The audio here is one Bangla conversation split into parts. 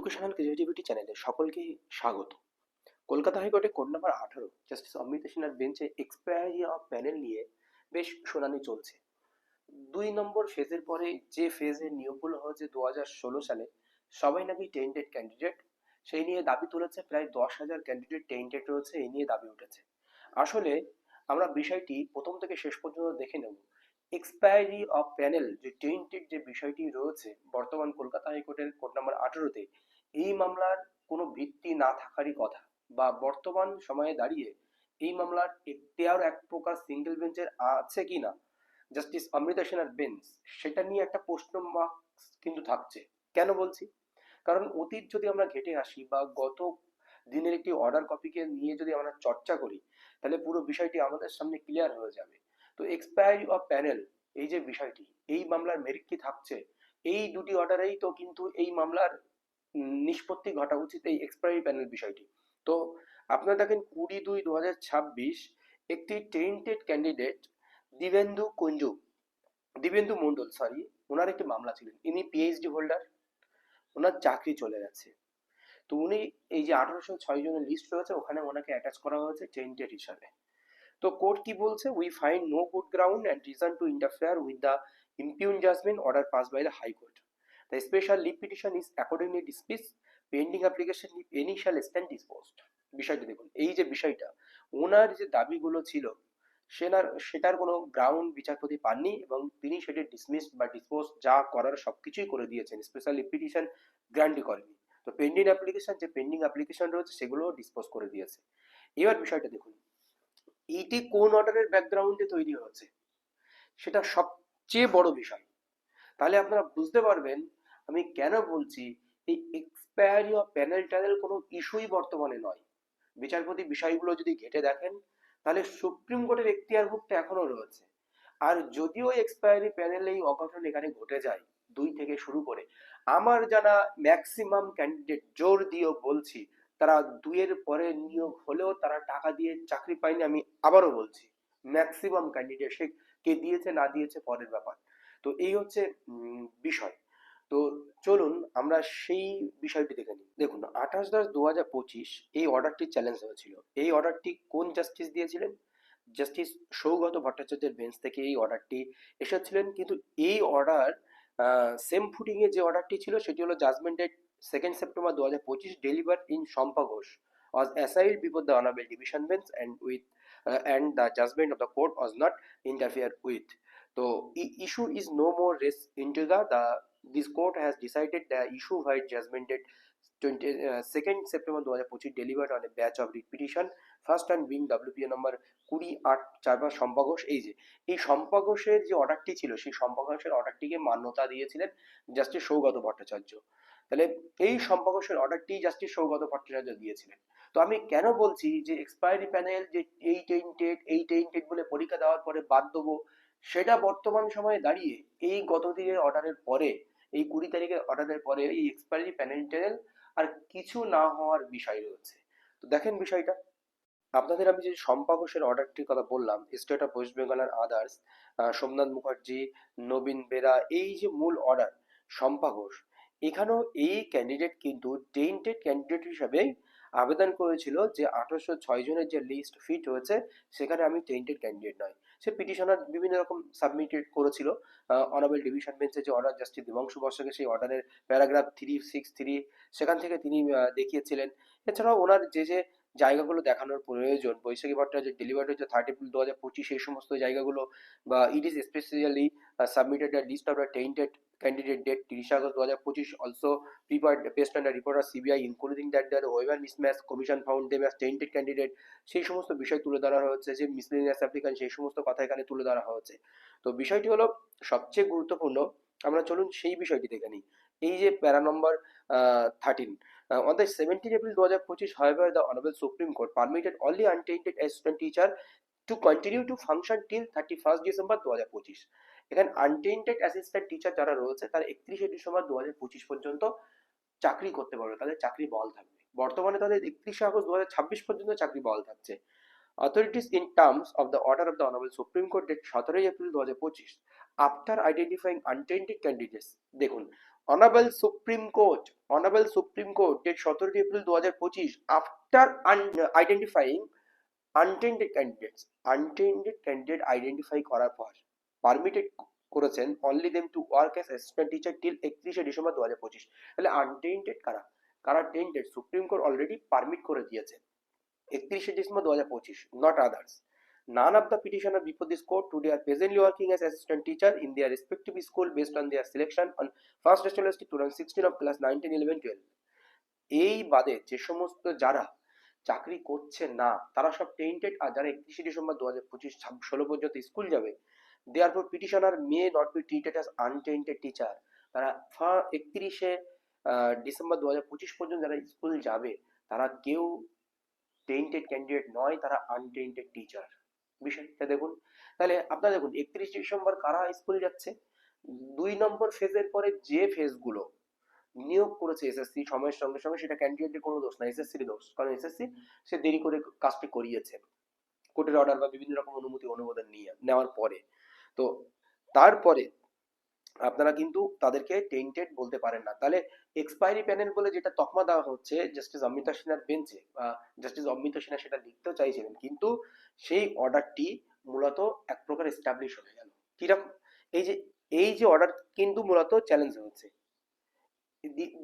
এডুকেশনাল ক্রিয়েটিভিটি চ্যানেলে সকলকে স্বাগত। কলকাতা হাইকোর্টে কোর্ট নাম্বার 18 জাস্টিস অমৃত সিনহার বেঞ্চে এক্সপায়ারি অফ প্যানেল নিয়ে বেশ শুনানি চলছে। 2 নম্বর ফেজের পরে যে ফেজের নিয়োগগুলো হয়েছে 2016 সালে, সবাই নাকি টেন্টেড ক্যান্ডিডেট। সেই নিয়ে দাবি তুলেছে, প্রায় 10,000 ক্যান্ডিডেট টেন্টেড রয়েছে, এই নিয়ে দাবি উঠেছে। আসলে আমরা বিষয়টি প্রথম থেকে শেষ পর্যন্ত দেখে নেব। এক্সপায়ারি অফ প্যানেল যে টেন্টেড যে বিষয়টি রয়েছে বর্তমান কলকাতা হাইকোর্টের কোর্ট নাম্বার 18-তে, এই মামলার কোনো ভিত্তি না থাকারই কথা, বা বর্তমান সময়ে দাঁড়িয়ে এই মামলার এখতিয়ার এক প্রকার সিঙ্গেল বেঞ্চের আছে কিনা, জাস্টিস অমৃতা সেনার বেঞ্চ, সেটা নিয়ে একটা প্রশ্ন মার্ক কিন্তু থাকছে। কেন বলছি? কারণ অতীত যদি আমরা ঘেটে আসি বা গত দিনের একটি অর্ডার কপিকে নিয়ে যদি আমরা চর্চা করি, তাহলে পুরো বিষয়টি আমাদের সামনে ক্লিয়ার হয়ে যাবে। তো এক্সপায়ারি অফ প্যানেল, এই যে বিষয়টি, এই মামলার মেরিট কি থাকছে, এই দুটি অর্ডারেই তো কিন্তু এই মামলার নিষ্পত্তি ঘটা উচিত এই এক্সপায়ারি প্যানেল বিষয়টি। তো আপনারা দেখেন 20/2/2026 একটি tainted candidate Dibendu Kunju, Dibendu Mondal, sorry, ওনার একটি মামলা ছিলেন। ইনি পিএইচডি হোল্ডার, ওনার চাকরি চলে গেছে। তো উনি এই যে 1806 জনের লিস্ট রয়েছে, ওখানে ওনাকে অ্যাটাচ করা হয়েছে টেন্টেড হিসাবে। তো কোর্ট কি বলছে? We find no good ground and reason to interfere with the impugned judgment order passed by the high court. The special leave petition is accordingly dismissed pending application leave any shall stand disposed. বিষয়টি দেখুন, এই যে বিষয়টা, ওনার যে দাবিগুলো ছিল সেটার কোনো গ্রাউন্ড বিচারপতি পাননি, এবং তিনি সেটি ডিসমিস বা ডিসপোজ যা করার সবকিছুই করে দিয়েছেন, স্পেশাল লিভ পিটিশন গ্র্যান্টই করেনি। তো পেন্ডিং অ্যাপ্লিকেশন, যে পেন্ডিং অ্যাপ্লিকেশন রয়েছে সেগুলো ডিসপোজ করে দিয়েছে। এবার বিষয়টা দেখুন, এইটি কোন অর্ডারের ব্যাকগ্রাউন্ডে তৈরি হয়েছে, সেটা সবচেয়ে বড় বিষয়। তাহলে আপনারা বুঝতে পারবেন আমি কেন বলছি এই এক্সপায়ারি অফ প্যানেল ট্যানেল কোনো ইস্যুই বর্তমানে নয়। বিচারপতি বিষয়গুলো যদি ঘেটে দেখেন, তাহলে সুপ্রিম কোর্টের এখতিয়ারভুক্ত এখনো রয়েছে। আর যদিও এক্সপায়ারি প্যানেল এই অঘটন এখানে ঘটে যায়, 2 থেকে শুরু করে আমার জানা ম্যাক্সিমাম ক্যান্ডিডেট, জোর দিয়েও বলছি, তারা 2-এর পরে নিয়োগ হলেও তারা টাকা দিয়ে চাকরি পায়নি। আমি আবারও বলছি, ম্যাক্সিমাম ক্যান্ডিডেট, সে কে দিয়েছে না দিয়েছে পরের ব্যাপার। তো এই হচ্ছে বিষয়। তো চলুন আমরা সেই বিষয়টি দেখে নিই। দেখুন, 28/10/2025 এই অর্ডারটি চ্যালেঞ্জ হয়েছিল। এই অর্ডারটি কোন জাস্টিস দিয়েছিলেন? জাস্টিস সৌগত ভট্টাচার্যের বেঞ্চ থেকে এই অর্ডারটি এসেছিলেন। কিন্তু এই অর্ডার সেম ফুটিং এ যে অর্ডারটি ছিল সেটি হলো judgement date 2nd September 2025 delivered in Shampa Ghosh was assailed before the honorable division bench and the judgment of the court was not interfered with. So issue is no more raised into the this court has decided the issue by judgment date 2nd September 2025 delivered on a batch of writ petition, first and being WPA number 20/8/4 Shampa Ghosh. এই যে এই শম্পা ঘোষের যে অর্ডারটি ছিল, সেই শম্পা ঘোষের অর্ডারটিকে মান্যতা দিয়েছিলেন জাস্টিস সৌগত ভট্টাচার্য। তাহলে এই শম্পা ঘোষের অর্ডারটি জাস্টিস সৌগত ভট্টাচার্য দিয়েছিলেন। তো আমি কেন বলছি যে এক্সপায়ারি প্যানেল যে এই টেন্টেড বলে পরীক্ষা দেওয়ার পরে বাদ দেবো, সেটা বর্তমান সময়ে দাঁড়িয়ে এই গত দিনের অর্ডারের পরে, এই 20 তারিখের অর্ডারের পরে এই এক্সপায়ারি প্যানেল ট্যানেল আর কিছু না হওয়ার বিষয় রয়েছে। তো দেখেন বিষয়টা, আপনাদের আমি যে শম্পা ঘোষের অর্ডারটির কথা বললাম, স্টেট অফ ওয়েস্ট বেঙ্গল আর আদার্স, সোমনাথ মুখার্জি, নবীন বেরা, এই যে মূল অর্ডার শম্পা ঘোষ, এখানেও এই ক্যান্ডিডেট কিন্তু টেন্টেড ক্যান্ডিডেট হিসাবে আবেদন করেছিল যে 1806 জনের যে লিস্ট ফিট হয়েছে সেখানে আমি টেন্টেড ক্যান্ডিডেট নয়। সে পিটিশনার বিভিন্ন রকম সাবমিটেড করেছিল। অনারেবল ডিভিশন বেঞ্চে যে অর্ডার জাস্টিস দেবাংশু বর্ষাকে, সেই অর্ডারের প্যারাগ্রাফ 363 সেখান থেকে তিনি দেখিয়েছিলেন। এছাড়াও ওনার যে যে জায়গাগুলো দেখানোর প্রয়োজন, বৈশাখী ভট্টাচার্য ডেলিভার্ড হয়েছে 30 এপ্রিল 2025, এই সমস্ত জায়গাগুলো, বা it is specially submitted a list of the tainted candidate date 30 August 2025, also prepared based on a report of CBI including that the waiver mismatch commission found them as tainted candidate, সেই সমস্ত বিষয় তুলে ধরা হচ্ছে। যে মিসলেনিয়াস অ্যাপ্লিকেন্ট, সেই সমস্ত কথা এখানে তুলে ধরা হচ্ছে। তো বিষয়টি হলো সবচেয়ে গুরুত্বপূর্ণ। আমরা চলুন সেই বিষয়টি দেখে নিই। এই যে প্যারা নম্বর 13, on the 17th April 2025, however, the Honorable Supreme Court permitted only untainted assistant teacher to continue to function till 31st December 2025। এখানে আনটেন্টেড অ্যাসিস্ট্যান্ট টিচার যারা রয়েছে তারা 31শে ডিসেম্বর 2025 পর্যন্ত চাকরি করতে পারবে, তাদের চাকরি বহাল থাকবে। বর্তমানে তাদের 31শে আগস্ট 2026 পর্যন্ত চাকরি বহাল থাকছে। Authorities in terms of the order of the Honorable Supreme Court dated 17 April 2025 after identifying untainted candidates, দেখুন Honorable Supreme Court, Honorable Supreme Court, date 17 April 2025, after identifying untainted candidates, untainted candidate identify করার পর পারমিটেড করেছেন only them to work as assistant teacher till 31শে ডিসেম্বর 2025। তাহলে আনটেন্টেড কারা, কারা tainted, supreme court already permit করে দিয়েছে 31শে December 2025, not others. None of the petitioner before this court today are presently working as assistant teacher in their respective school based on their selection on 1st July 2016 of class 9, 10, 11, 12। এই বাদে যে সমস্ত যারা চাকরি করছে না তারা সব টেন্টেড, আর যারা 31শে ডিসেম্বর 2025 16 পর্যন্ত স্কুল যাবে, therefore petitioner may not be treated as untainted teacher। তারা 31শে ডিসেম্বর 2025 পর্যন্ত যারা স্কুল যাবে তারা কেউ টেন্টেড ক্যান্ডিডেট নয়, তারা আনটেন্টেড টিচার। বিষয়টা দেখুন, তাহলে আপনারা দেখুন 31 ডিসেম্বর কারা স্কুল যাচ্ছে। 2 নম্বর ফেজের পরে যে ফেজগুলো নিয়োগ করেছে এসএসসি সময়ের সঙ্গে সঙ্গে, সেটা ক্যান্ডিডেটের কোনো দোষ না, এসএসসির দোষ, কারণ এসএসসি সে দেরি করে কাজটি করিয়েছে কোর্টের অর্ডার বা বিভিন্ন রকম অনুমতি অনুমোদন নিয়ে নেওয়ার পরে। তো তারপরে আপনারা কিন্তু তাদেরকে টেন্টেড বলতে পারেন না। তাহলে এক্সপায়ারি প্যানেল বলে যেটা তকমা দেওয়া হচ্ছে জাস্টিস অমৃতা সিনহার বেঞ্চে, বা জাস্টিস অমৃতা সিনহা সেটা লিখতেও চাইছিলেন, কিন্তু সেই অর্ডারটি মূলত এক প্রকার এস্টাবলিশ হয়ে গেল। কিরকম, এই যে অর্ডার কিন্তু মূলত চ্যালেঞ্জ হচ্ছে।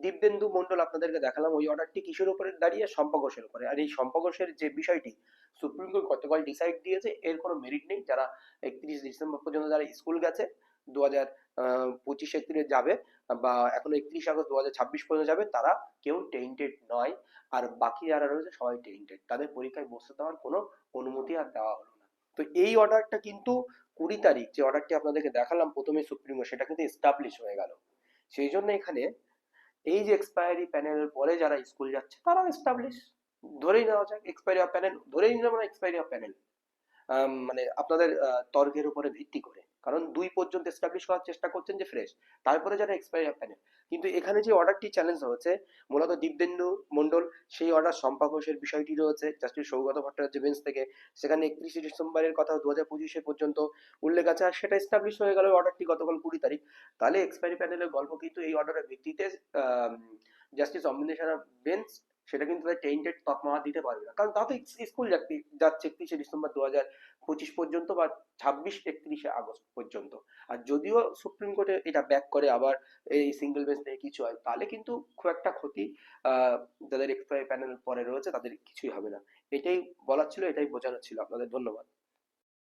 দিব্যেন্দু মন্ডল আপনাদেরকে দেখালাম, ওই অর্ডারটি কিসের উপরে দাঁড়িয়ে, শম্পা ঘোষের উপরে। আর এই শম্পা ঘোষের যে বিষয়টি সুপ্রিম কোর্ট গতকাল ডিসাইড দিয়েছে, এর কোনো মেরিট নেই। যারা 31 ডিসেম্বর পর্যন্ত যারা স্কুল গেছে 2025 এপ্রিলে যাবে, বা এখনো 31 আগস্ট 2026 পর্যন্ত যাবে, তারা কেউ টেন্টেড নয়। আর বাকি যারা রয়েছে সবাই টেন্টেড, তাদের পরীক্ষায় বসতে দেওয়ার কোনো অনুমতি আর দেওয়া হলো না। তো এই অর্ডারটা কিন্তু 20 তারিখ যে অর্ডারটি আপনাদেরকে দেখালাম প্রথমে সুপ্রিম কোর্ট, সেটা কিন্তু এস্টাবলিশ হয়ে গেল। সেই জন্য এখানে এই যে এক্সপায়ারি প্যানেলের পরে যারা স্কুল যাচ্ছে তারাও এস্টাবলিশ, ধরেই নেওয়া যাক এক্সপায়ারি অফ প্যানেল, ধরেই নিলাম না এক্সপায়ারি অফ প্যানেল, মানে আপনাদের তর্কের উপরে ভিত্তি করে, কারণ 2 পর্যন্ত এস্টাবলিশ করার চেষ্টা করছেন যে ফ্রেশ, তারপরে যারা এক্সপায়ারি অফ প্যানেল। কিন্তু এখানে যে অর্ডারটি চ্যালেঞ্জ হচ্ছে মূলত দিব্যেন্দু মন্ডল, সেই অর্ডার শম্পা ঘোষের বিষয়টি রয়েছে জাস্টিস সৌগত ভট্টাচার্য বেঞ্চ থেকে, সেখানে 31 ডিসেম্বরের কথা 2025 পর্যন্ত উল্লেখ আছে, আর সেটা এস্টাবলিশ হয়ে গেল অর্ডারটি গতকাল 20 তারিখ। তাহলে এক্সপায়ারি প্যানেলের গল্প কিন্তু এই অর্ডারের ভিত্তিতে জাস্টিস অমৃতা বেঞ্চ সেটা কিন্তু টেন্টেড তকমা দিতে পারবে না, কারণ তা তো স্কুল যাচ্ছে 31 ডিসেম্বর 2025 পর্যন্ত, বা 31 আগস্ট পর্যন্ত। আর যদিও সুপ্রিম কোর্টে এটা ব্যাক করে আবার এই সিঙ্গেল বেঞ্চ থেকে কিছু হয়, তাহলে কিন্তু খুব একটা ক্ষতি যাদের এক্সপায়ারি প্যানেল পরে রয়েছে তাদের কিছুই হবে না। এটাই বলার ছিল, এটাই বোঝানোর ছিল আপনাদের। ধন্যবাদ।